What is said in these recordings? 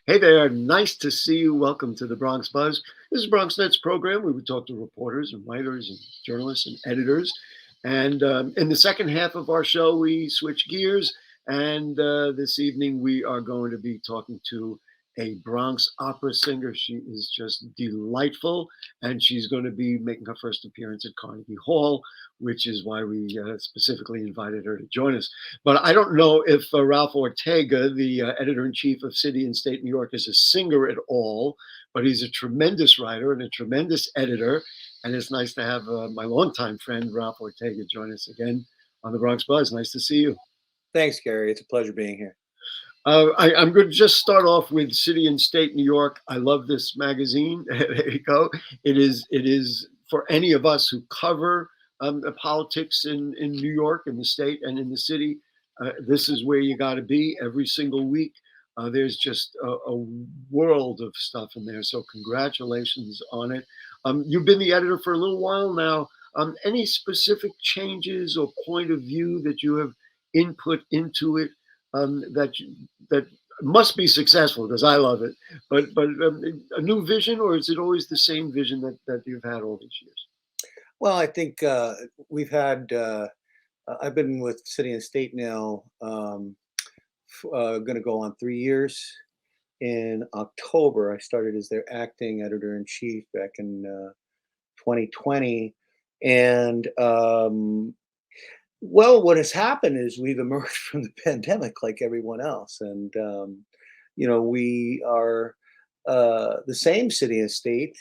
Hey there, nice to see you. Welcome to the Bronx Buzz. This is Bronx Net's program where we talk to reporters and writers and journalists and editors. And in the second half of our show, we switch gears. And this evening, we are going to be talking to a Bronx opera singer. She is just delightful. And she's going to be making her first appearance at Carnegie Hall, which is why we specifically invited her to join us. But I don't know if Ralph Ortega, the editor in chief of City and State New York, is a singer at all, but he's a tremendous writer and a tremendous editor. And it's nice to have my longtime friend, Ralph Ortega, join us again on the Bronx Buzz. Nice to see you. Thanks, Gary. It's a pleasure being here. I'm going to just start off with City and State New York. I love this magazine. There you go. It is for any of us who cover the politics in New York, in the state, and in the city. This is where you got to be every single week. There's just a world of stuff in there. So congratulations on it. You've been the editor for a little while now. Any specific changes or point of view that you have input into it that must be successful because I love it. But a new vision, or is it always the same vision that you've had all these years? Well, I think we've had. I've been with City and State now. Going to go on 3 years. In October, I started as their acting editor in chief back in 2020, and well, what has happened is we've emerged from the pandemic like everyone else, and we are the same City and State.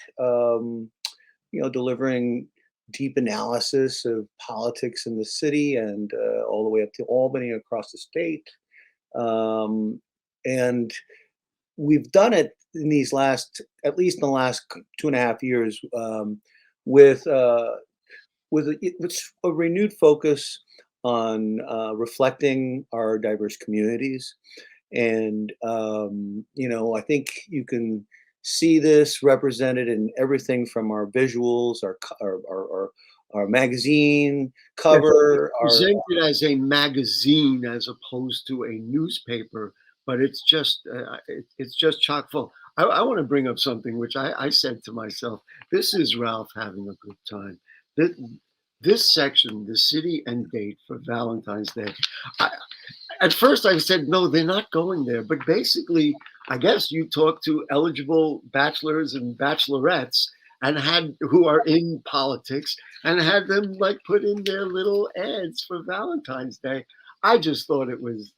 Delivering deep analysis of politics in the city and all the way up to Albany across the state. And we've done it in these at least in the last 2.5 years, with with a renewed focus on reflecting our diverse communities. And I think you can see this represented in everything from our visuals, our magazine Yes, so it's cover, our presented as a magazine as opposed to a newspaper, but it's just chock full. I want to bring up something which I said to myself. This is Ralph having a good time. This, this section, the city and date for Valentine's Day. I, at first, I said no, they're not going there. But basically, I guess you talk to eligible bachelors and bachelorettes and had who are in politics and had them like put in their little ads for Valentine's Day. I just thought it was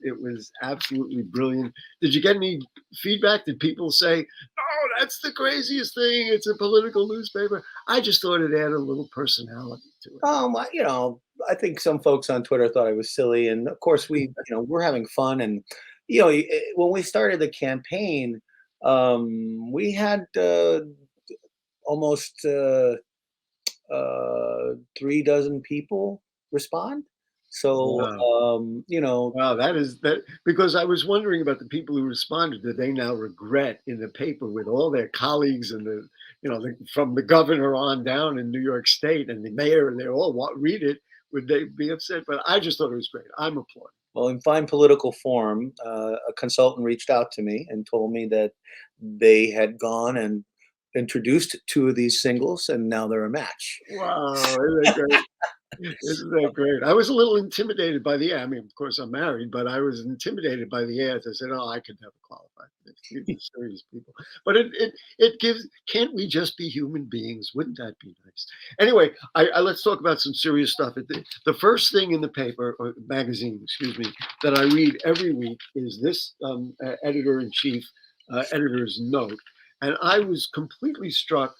absolutely brilliant. Did you get any feedback? Did people say, "Oh, that's the craziest thing. It's a political newspaper"? I just thought it added a little personality to it. I think some folks on Twitter thought I was silly, and of course we're having fun, and when we started the campaign, we had almost 3 dozen people respond. So Wow. Wow, that is that because I was wondering about the people who responded. Do they now regret in the paper with all their colleagues and from the governor on down in New York State and the mayor, and they all read it? Would they be upset? But I just thought it was great. I'm applauding. Well, in fine political form, a consultant reached out to me and told me that they had gone and introduced two of these singles, and now they're a match. Wow, isn't that great? Isn't that great? I was a little intimidated by the ad. I mean, of course, I'm married, but I was intimidated by the ads. I said, "Oh, I could never qualify for this. These are serious people." But it gives. Can't we just be human beings? Wouldn't that be nice? Anyway, let's talk about some serious stuff. The first thing in the paper or magazine, excuse me, that I read every week is this editor in chief editor's note, and I was completely struck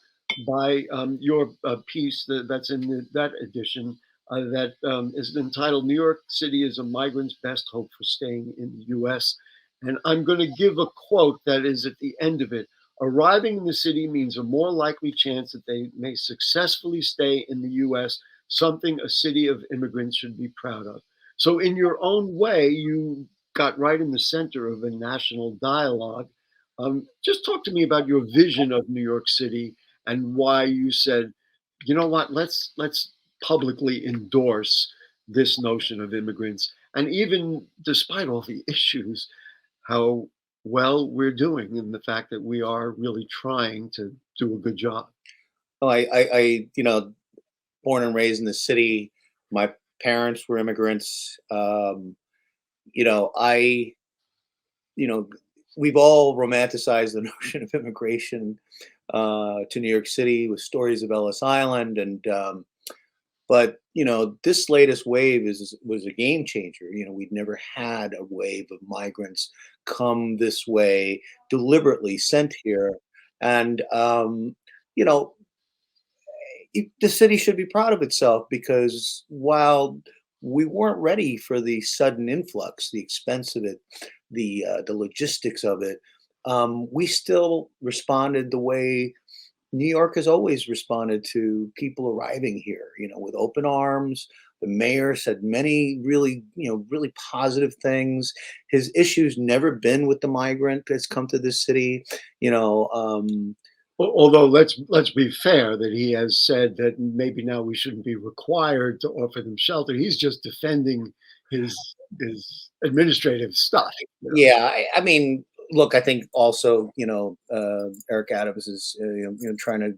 by your piece that's in that edition that is entitled "New York City is a Migrant's Best Hope for Staying in the U.S." And I'm going to give a quote that is at the end of it. Arriving in the city means a more likely chance that they may successfully stay in the U.S., something a city of immigrants should be proud of. So, in your own way, you got right in the center of a national dialogue. Just talk to me about your vision of New York City and why you said, you know what, let's publicly endorse this notion of immigrants. And even despite all the issues, how well we're doing, and the fact that we are really trying to do a good job. Oh, born and raised in the city. My parents were immigrants. You know, I, you know, we've all romanticized the notion of immigration to New York City with stories of Ellis Island, and but this latest wave was a game changer. We'd never had a wave of migrants come this way, deliberately sent here, and you know the city should be proud of itself, because while we weren't ready for the sudden influx, the expense of it, the logistics of it, we still responded the way New York has always responded to people arriving here, with open arms. The mayor said many really positive things. His issue's never been with the migrant that's come to this city. You know, Although let's be fair that he has said that maybe now we shouldn't be required to offer them shelter. He's just defending his administrative stuff. yeah, I mean, look, I think also, Eric Adams is, trying to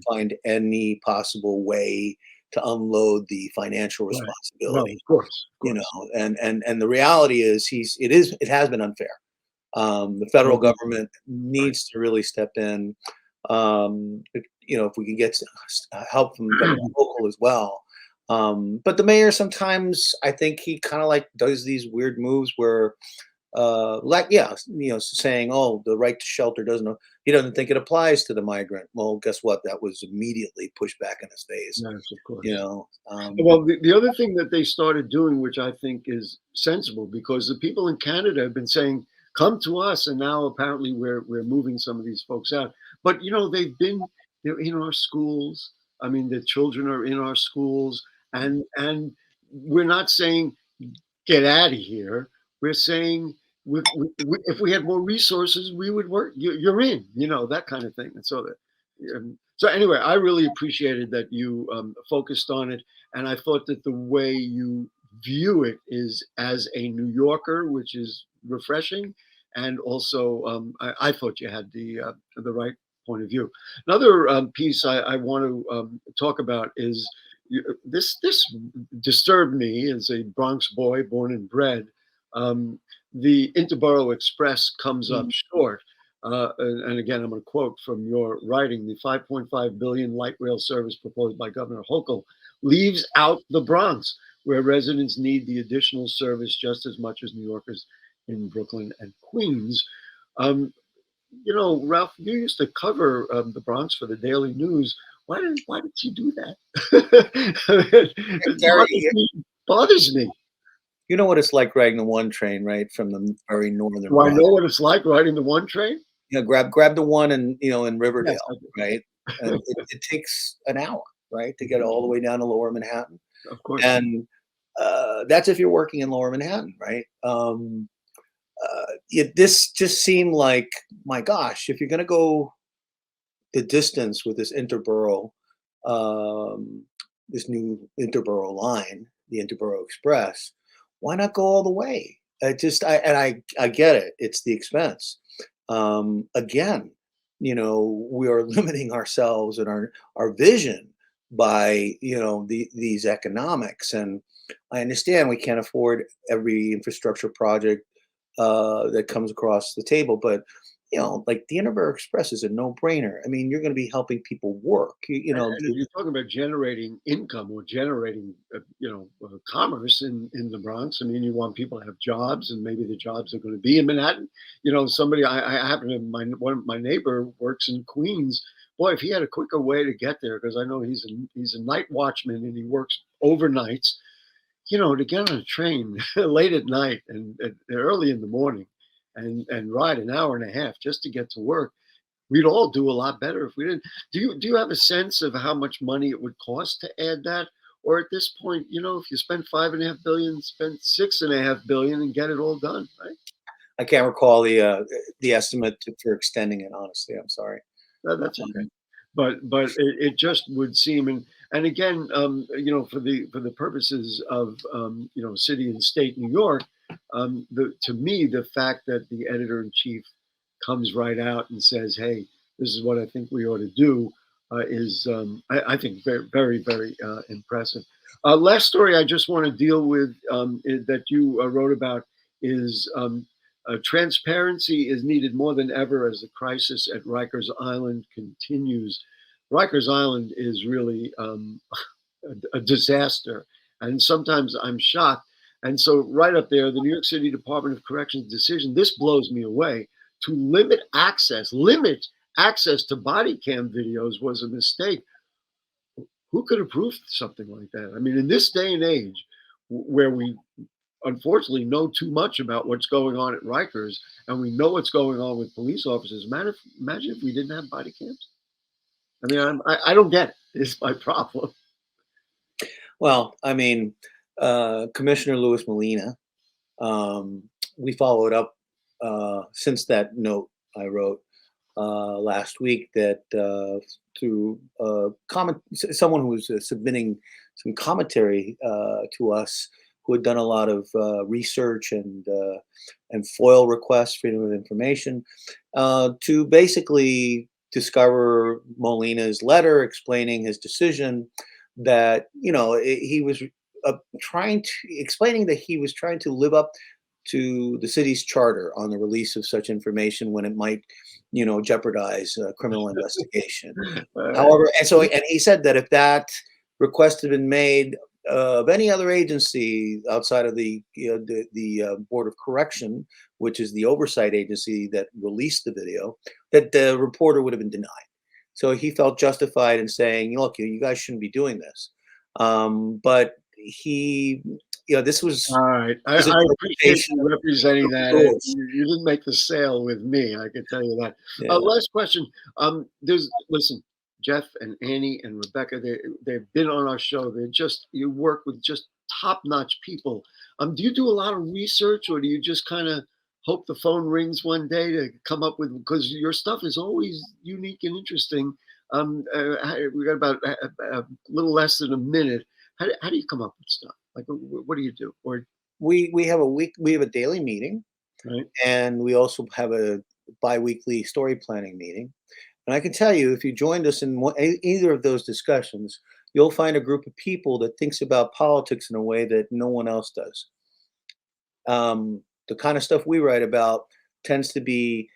find any possible way to unload the financial Right. Well, responsibility. of course, of You course. know, and the reality is, it has been unfair. The federal Mhm. government Right. needs to really step in. If we can get help from government local as well. But the mayor sometimes, I think he kind of like does these weird moves where, like, yeah, saying, oh, the right to shelter he doesn't think it applies to the migrant. Well, guess what? That was immediately pushed back in his face. Yes, of You course. know, Well, the other thing that they started doing, which I think is sensible, because the people in Canada have been saying, "Come to us," and now apparently we're moving some of these folks out. But they're in our schools. I mean, the children are in our schools, and we're not saying get out of here. We're saying if we had more resources, we would work. You're in, that kind of thing. And so anyway, I really appreciated that you focused on it, and I thought that the way you view it is as a New Yorker, which is refreshing, and also I thought you had the right point of view. Another piece I want to talk about is this disturbed me as a Bronx boy born and bred. Um, the Interborough Express comes up Mhm. short. And again, I'm going to quote from your writing: the 5.5 billion light rail service proposed by Governor Hochul leaves out the Bronx, where residents need the additional service just as much as New Yorkers in Brooklyn and Queens. Um, Ralph, you used to cover the Bronx for the Daily News. Why did you do that? It Gary, bothers me. you know what it's like riding the one train, right, from the very northern Do I Bronx. know what it's like riding the one train? Grab the one in Yes, Riverdale, I do. right? And it takes an hour, right, to get Mhm. all the way down to Lower Manhattan, Of course. and that's if you're working in Lower Manhattan, right? This just seemed like, my gosh, if you're going to go the distance with um, this new Interborough line, the Interborough Express, why not go all the way? I get it. It's the expense. Again, we are limiting ourselves and our vision by these economics, and I understand we can't afford every infrastructure project that comes across the table, but like the Interborough Express is a no-brainer. I mean, you're going to be helping people work. And if you're talking about generating income or generating, commerce in the Bronx, I mean, you want people to have jobs, and maybe the jobs are going to be in Manhattan. Somebody I happen to my neighbor works in Queens. Boy, if he had a quicker way to get there, because I know he's a night watchman and he works overnights. To get on a train late at night and early in the morning, and ride an hour and a half just to get to work, we'd all do a lot better if we didn't. Do you have a sense of how much money it would cost to add that? Or at this point, if you spend 5.5 billion, spend 6.5 billion and get it all done, right? I can't recall the estimate for extending it. Honestly, I'm sorry. That's okay. But it just would seem, and again, for the purposes of city and state New York, to me the fact that the editor in chief comes right out and says, "Hey, this is what I think we ought to do," is I think very, very, very impressive. Last story I just want to deal with that you wrote about is transparency is needed more than ever as the crisis at Rikers Island continues. Rikers Island is really a disaster, and sometimes I'm shocked. And so, right up there, the New York City Department of Corrections decision, this blows me away, to limit access to body cam videos was a mistake. Who could approve something like that? I mean, in this day and age, where we unfortunately know too much about what's going on at Rikers, and we know what's going on with police officers. Imagine if we didn't have body cams. I mean, I don't get it. It's my problem. Well, I mean, Commissioner Luis Molina, we followed up since that note I wrote last week that through someone who was submitting some commentary to us, who had done a lot of research and FOIL requests, Freedom of Information, to basically discover Molina's letter explaining his decision that he was explaining that he was trying to live up to the city's charter on the release of such information when it might jeopardize a criminal investigation. However, and he said that if that request had been made of any other agency outside of the Board of Correction, which is the oversight agency that released the video, that the reporter would have been denied. So he felt justified in saying, "Look, you guys shouldn't be doing this." But he, this was all right. I appreciate you representing that. You didn't make the sale with me, I can tell you that. Yeah. Last question. Listen, Jeff and Annie and Rebecca, they've been on our show. You work with just top-notch people. Do you do a lot of research, or do you just kind of hope the phone rings one day to come up with, because your stuff is always unique and interesting. We got about a little less than a minute. How do you come up with stuff? Like, what do you do? Or we have a daily meeting, right, and we also have a bi-weekly story planning meeting. And I can tell you, if you joined us in either of those discussions, you'll find a group of people that thinks about politics in a way that no one else does. The kind of stuff we write about tends to be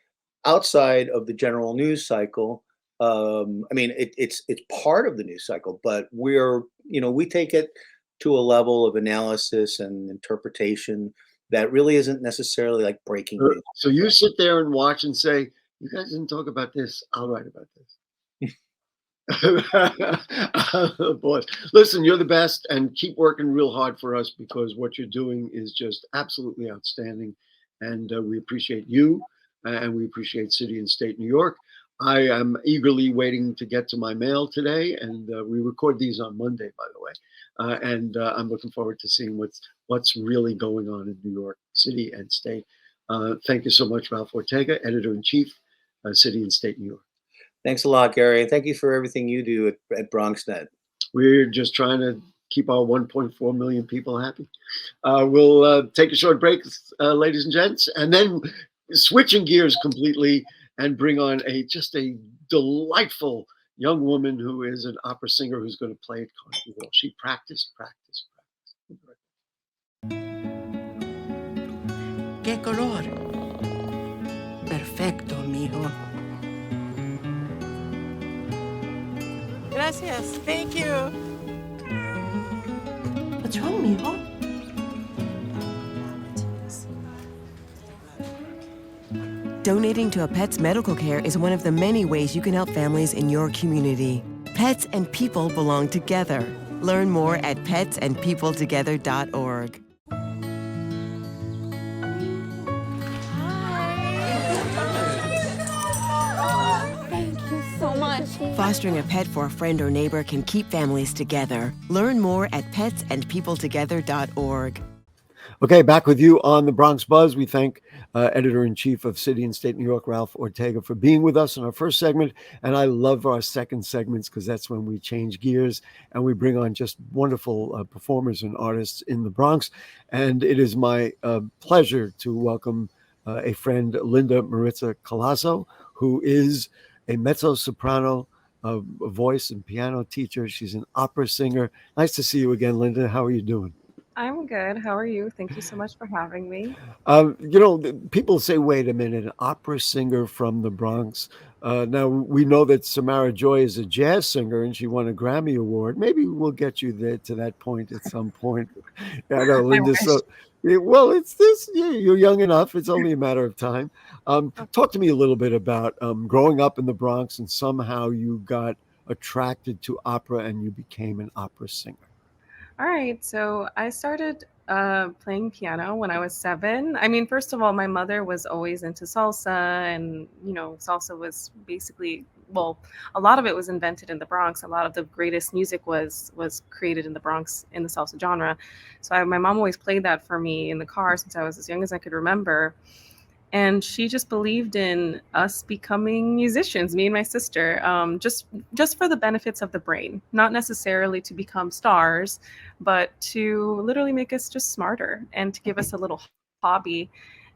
outside of the general news cycle. I mean, it's part of the news cycle, but we take it to a level of analysis and interpretation that really isn't necessarily like breaking news. So you sit there and watch and say, "You guys didn't talk about this. I'll write about this." Boys, listen, you're the best, and keep working real hard for us, because what you're doing is just absolutely outstanding, and we appreciate you, and we appreciate City and State New York. I am eagerly waiting to get to my mail today, and we record these on Monday, by the way, and I'm looking forward to seeing what's really going on in New York City and State. Thank you so much, Ralph Ortega, Editor-in-Chief, City and State New York. Thanks a lot, Gary. And thank you for everything you do at BronxNet. We're just trying to keep our 1.4 million people happy. We'll take a short break, ladies and gents, and then switching gears completely and bring on just a delightful young woman who is an opera singer who's going to play at Carnegie Hall. She practiced. ¿Qué color? Perfecto, mijo. Gracias. Thank you. What's wrong, mijo? Donating to a pet's medical care is one of the many ways you can help families in your community. Pets and people belong together. Learn more at petsandpeopletogether.org. Fostering a pet for a friend or neighbor can keep families together. Learn more at petsandpeopletogether.org. Okay, back with you on the Bronx Buzz. We thank Editor-in-Chief of City and State New York, Ralph Ortega, for being with us in our first segment. And I love our second segments, because that's when we change gears and we bring on just wonderful performers and artists in the Bronx. And it is my pleasure to welcome a friend, Linda Maritza Collazo, who is a mezzo soprano, a voice and piano teacher. She's an opera singer. Nice to see you again, Linda. How are you doing? I'm good. How are you? Thank you so much for having me. People say, wait a minute, an opera singer from the Bronx. Now, we know that Samara Joy is a jazz singer and she won a Grammy Award. Maybe we'll get you there to that point at some point. I know, I Linda. wish. Well, it's this, yeah, you're young enough. It's only a matter of time. Talk to me a little bit about growing up in the Bronx and somehow you got attracted to opera and you became an opera singer. All right. So I started playing piano when I was 7. I mean, first of all, my mother was always into salsa, and salsa was basically, well, a lot of it was invented in the Bronx. A lot of the greatest music was created in the Bronx in the salsa genre. So my mom always played that for me in the car since I was as young as I could remember. And she just believed in us becoming musicians, me and my sister, just for the benefits of the brain, not necessarily to become stars, but to literally make us just smarter and to give us a little hobby.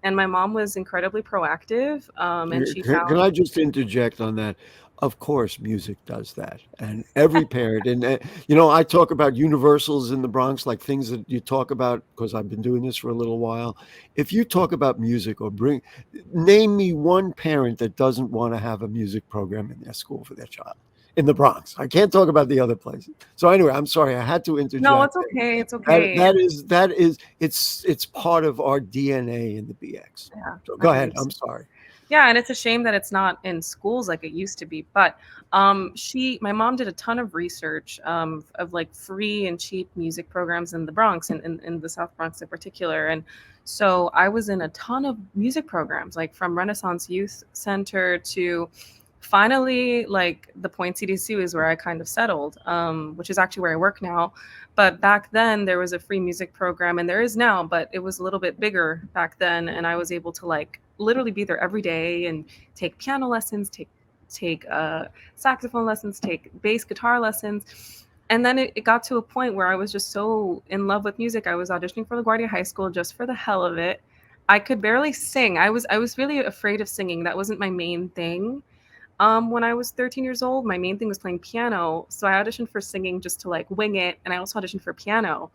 And my mom was incredibly proactive, and she Can found. I just interject on that? Of course, music does that, and every parent. And I talk about universals in the Bronx, like things that you talk about because I've been doing this for a little while. If you talk about music or name me one parent that doesn't want to have a music program in their school for their child in the Bronx. I can't talk about the other places. So anyway, I'm sorry, I had to No, interject. it's okay. It's That okay. that is that is it's part of our DNA in the BX. Yeah, So I go ahead. believe so. I'm sorry. Yeah, and it's a shame that it's not in schools like it used to be. But my mom did a ton of research of like free and cheap music programs in the Bronx and in the South Bronx in particular. And so I was in a ton of music programs, like from Renaissance Youth Center to finally like the Point CDC is where I kind of settled, which is actually where I work now. But back then there was a free music program, and there is now, but it was a little bit bigger back then, and I was able to like literally be there every day and take piano lessons, take saxophone lessons, take bass guitar lessons. And then it got to a point where I was just so in love with music. I was auditioning for LaGuardia High School just for the hell of it. I could barely sing. I was really afraid of singing. That wasn't my main thing. When I was 13 years old, my main thing was playing piano. So I auditioned for singing just to like wing it, and I also auditioned for piano.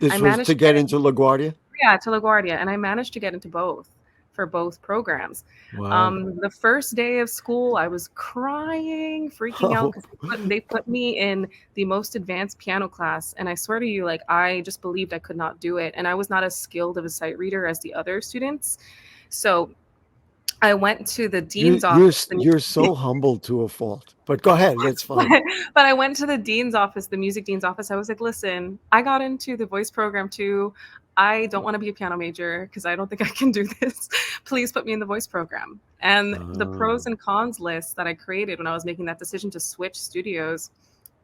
I This was managed to to get get into LaGuardia? yeah, to LaGuardia, and I managed to get into both for both programs. Wow. The first day of school, I was crying, freaking out Oh, because they put me in the most advanced piano class, and I swear to you, like I just believed I could not do it, and I was not as skilled of a sight reader as the other students. So I went to the you dean's you're office. s- you're so humble to a fault. But go ahead, that's but, fine. but I went to the dean's office, the music dean's office. I was like, listen, I got into the voice program too. I don't want to be a piano major because I don't think I can do this. Please put me in the voice program. And the pros Oh. and cons list that I created when I was making that decision to switch studios,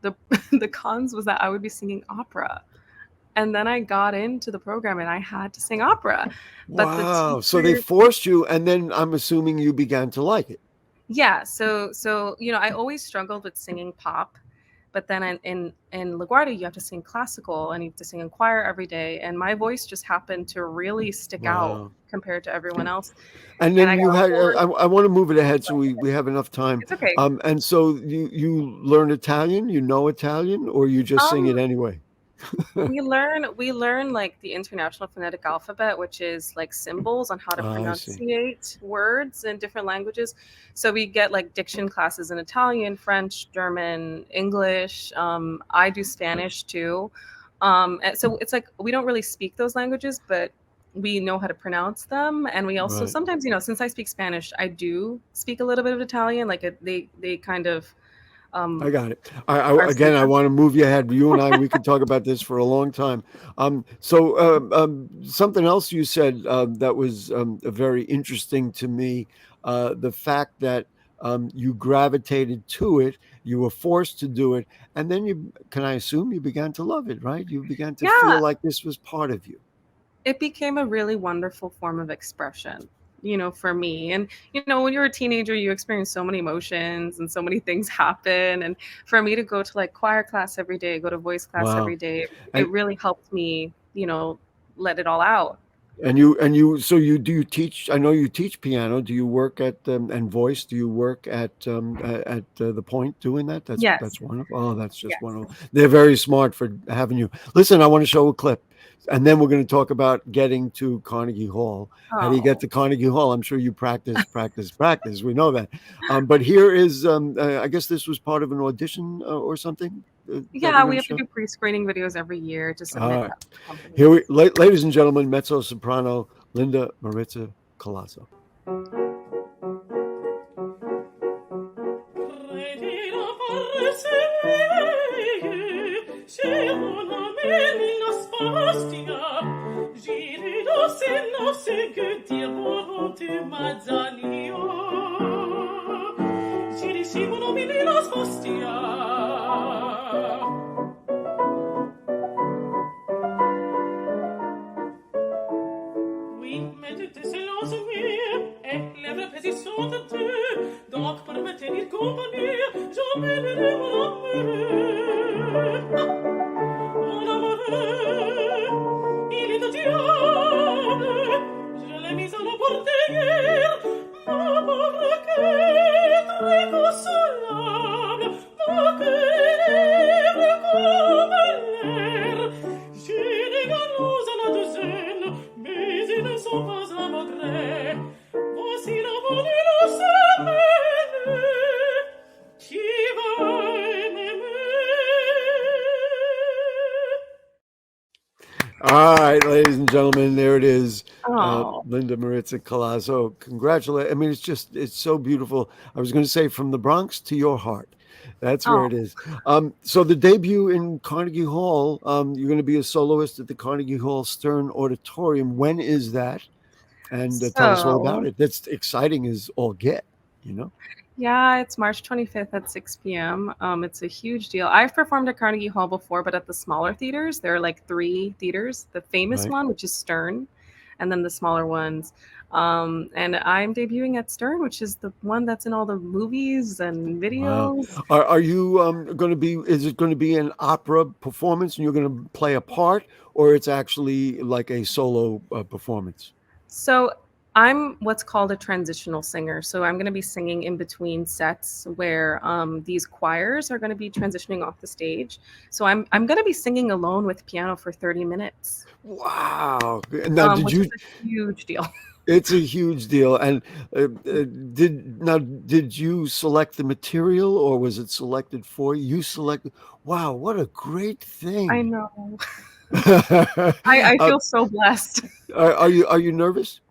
the the cons was that I would be singing opera. And then I got into the program and I had to sing opera. But the Wow. So they teacher forced you, and then I'm assuming you began to like it. Yeah, so I always struggled with singing pop, but then in LaGuardia you have to sing classical and you have to sing in choir every day, and my voice just happened to really stick out Wow. compared to everyone else, And and then I got you had awards. I want to move it ahead so we have enough time. It's okay. And so you learn Italian, you know Italian, or you just sing it Um, anyway? we learn like the International Phonetic Alphabet, which is like symbols on how to I see. pronunciate words in different languages. So we get like diction classes in Italian, French, German, English. I do Spanish too. And so it's like we don't really speak those languages, but we know how to pronounce them. And we also Right. sometimes, since I speak Spanish, I do speak a little bit of Italian. Like they kind of I um, got it. I are again, I similar. want to move you ahead. You and I, we could talk about this for a long time. Something else you said that was very interesting to me, the fact that you gravitated to it, you were forced to do it, and then can I assume you began to love it, right? You began to feel Yeah, like this was part of you. it became a really wonderful form of expression, for me. And when you're a teenager, you experience so many emotions and so many things happen, and for me to go to like choir class every day, go to voice class every Wow. day, it And really helped me let it all out. So you teach? I know you teach piano. Do you work at and voice? Do you work at the Point doing that? Yes. That's wonderful. Oh, that's just Yes. wonderful. They're very smart for having you. Listen, I want to show a clip, and then we're going to talk about getting to Carnegie Hall. How do you get Oh. to Carnegie Hall? I'm sure you practice, practice, practice. We know that. But here is, I guess this was part of an audition or something that we're Yeah, going we to have to show. do pre-screening videos every year to submit All right. that to the company. Here ladies and gentlemen, mezzo soprano Linda Maritza Collazo. Oui, mettez silence oui, et lèvres paisissantes de, donc pour me tenir compagnie, j'emmènerai mon amoureux. Mon amoureux, il est un diable, je l'ai mis à la portière, ma pauvre cœur très consolable, mon cœur est libre comme l'air, j'ai des galons à la douzaine, mais ils ne sont pas à mon gré. Voici la volée semaine qui va m'aimer. All right, ladies and gentlemen, there it is. Oh. Linda Maritza Collazo. Congratulate. I mean, it's so beautiful. I was going to say from the Bronx to your heart. That's where Oh. it is. So the debut in Carnegie Hall, you're going to be a soloist at the Carnegie Hall Stern Auditorium. When is that? And tell us all about So, it. That's exciting as all get, you know? yeah, it's March 25th at 6 p.m. It's a huge deal. I've performed at Carnegie Hall before, but at the smaller theaters. There are like 3 theaters. The famous Right. one, which is Stern, and then the smaller ones. And I'm debuting at Stern, which is the one that's in all the movies and Wow. videos. Are you going to be, is it going to be an opera performance and you're going to play a part, or it's actually like a solo performance? So I'm what's called a transitional singer. So I'm going to be singing in between sets where these choirs are going to be transitioning off the stage. So I'm going to be singing alone with piano for 30 minutes, Wow. Now, which is a huge deal. it's a huge deal. And did you select the material or was it selected for you? You selected. Wow. What a great I thing. know. I Uh, feel so blessed. are you nervous?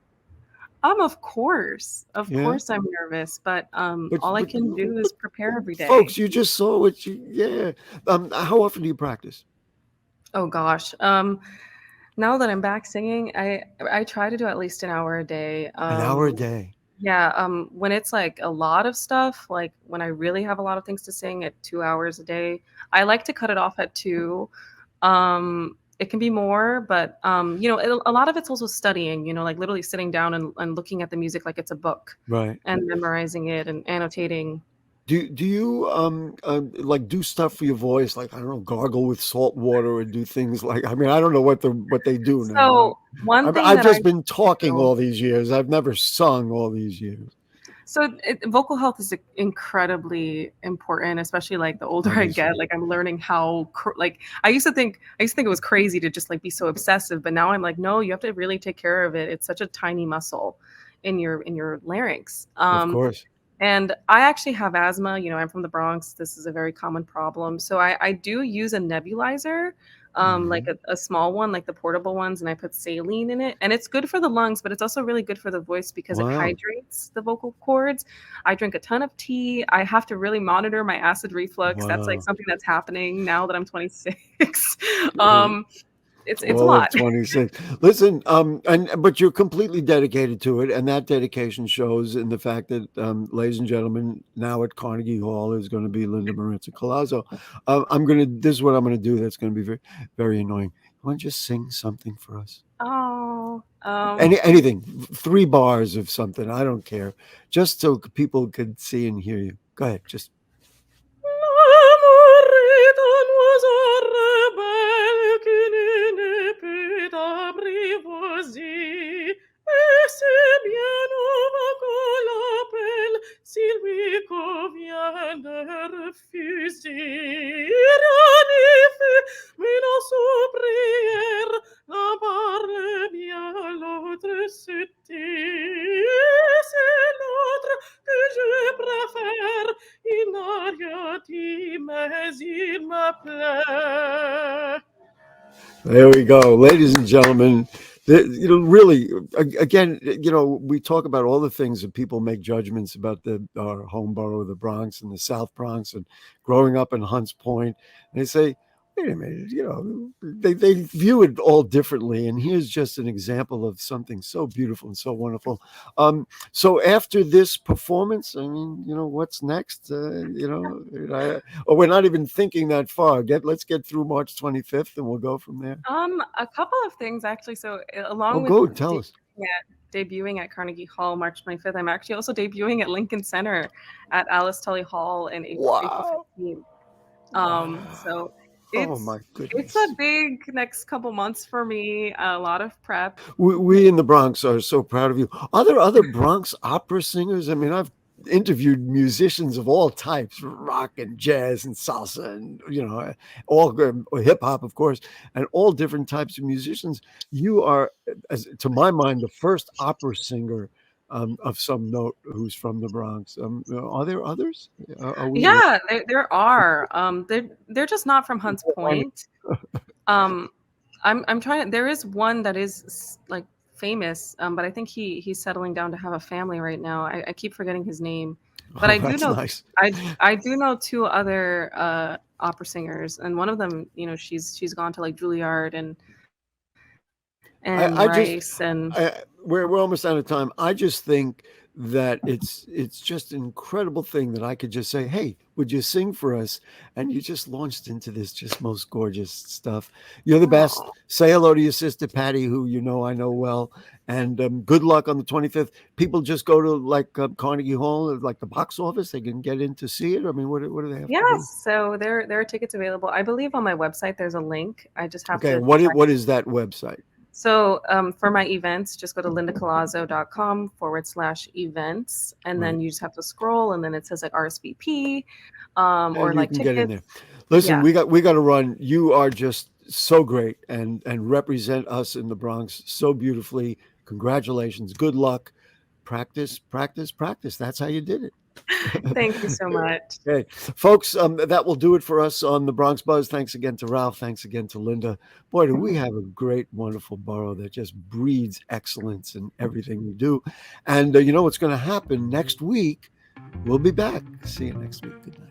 Of course. Of Yeah. course I'm nervous, but But all I but can do is prepare every day. folks, you just saw what you yeah. How often do you practice? Oh gosh. Now that I'm back singing, I try to do at least an hour a day. An hour a day. Yeah, when it's like a lot of stuff, like when I really have a lot of things to sing at 2 hours a day, I like to cut it off at 2. It can be more, but a lot of it's also studying, like literally sitting down and looking at the music like it's a book Right. and memorizing it and annotating. Do you like do stuff for your voice, like I don't know, gargle with salt water or do things like I mean I don't know what they do now. So one thing I've that just I been talking do, all these years. I've never sung all these years. so vocal health is incredibly important, especially like the older I Obviously. get. Like I'm learning how like I used to think it was crazy to just like be so obsessive, but now I'm like, no, you have to really take care of it. It's such a tiny muscle in your larynx. Of course. And I actually have asthma. I'm from the Bronx. This is a very common problem. So I do use a nebulizer, like a small one, like the portable ones, and I put saline in it. And it's good for the lungs, but it's also really good for the voice because it Wow. hydrates the vocal cords. I drink a ton of tea. I have to really monitor my acid reflux. That's like Wow. something that's happening now that I'm 26. Uh, It's a All of lot. 26. Listen, but you're completely dedicated to it, and that dedication shows in the fact that, ladies and gentlemen, now at Carnegie Hall is going to be Linda Maritza Collazo. This is what I'm going to do. That's going to be very, very annoying. You want to just sing something for us? Oh, Anything, 3 bars of something. I don't care, just so people could see and hear you. Go ahead, just. L'amour est un oiseau rebelle qui ne peut apprivoiser. c'était, c'est l'autre que je préfère. Il n'a rien dit, mais il me plaît. There we go, ladies and gentlemen. Really, again, we talk about all the things that people make judgments about our home borough, the Bronx and the South Bronx, and growing up in Hunts Point, and they say, wait a minute, they view it all differently. And here's just an example of something so beautiful and so wonderful. So after this performance, I mean, what's next? We're not even thinking that far. Let's get through March 25th, and we'll go from there. A couple of things actually. So along Oh, with go tell us. debuting at Carnegie Hall March 25th, I'm actually also debuting at Lincoln Center at Alice Tully Hall in April Wow. 15th. So Oh my it's goodness. a big next couple months for me. A lot of prep. We in the Bronx are so proud of you. Are there other Bronx opera singers? I mean, I've interviewed musicians of all types, rock and jazz and salsa, and all hip hop, of course, and all different types of musicians. You are, to my mind, the first opera singer of some note who's from the Bronx. Are there others? Are we? Yeah, there are. They're just not from Hunts Point. I'm trying. There is one that is like famous, but I think he's settling down to have a family right now. I keep forgetting his name, but I do That's know nice. I do know two other opera singers, and one of them, she's gone to like Juilliard and I just Rice and we're almost out of time. I just think that it's just an incredible thing that I could just say, "Hey, would you sing for us?" And you just launched into this just most gorgeous stuff. You're the best. oh, Say hello to your sister Patty, who I know well, and good luck on the 25th. People just go to like Carnegie Hall, like the box office. They can get in to see it. I mean, what do they have to do? yes. So there are tickets available. I believe on my website there's a link. I just have Okay, to what is that website? So for my events, just go to lindacollazo.com/events. And Right. then you just have to scroll and then it says like RSVP And or you like can get in there. tickets. Listen, Yeah. we got to run. You are just so great and represent us in the Bronx so beautifully. Congratulations. Good luck. Practice, practice, practice. That's how you did it. Thank you so much. Okay, folks, that will do it for us on the Bronx Buzz. Thanks again to Ralph. Thanks again to Linda. Boy, do we have a great, wonderful borough that just breeds excellence in everything we do. And you know what's going to happen next week? We'll be back. See you next week. Good night.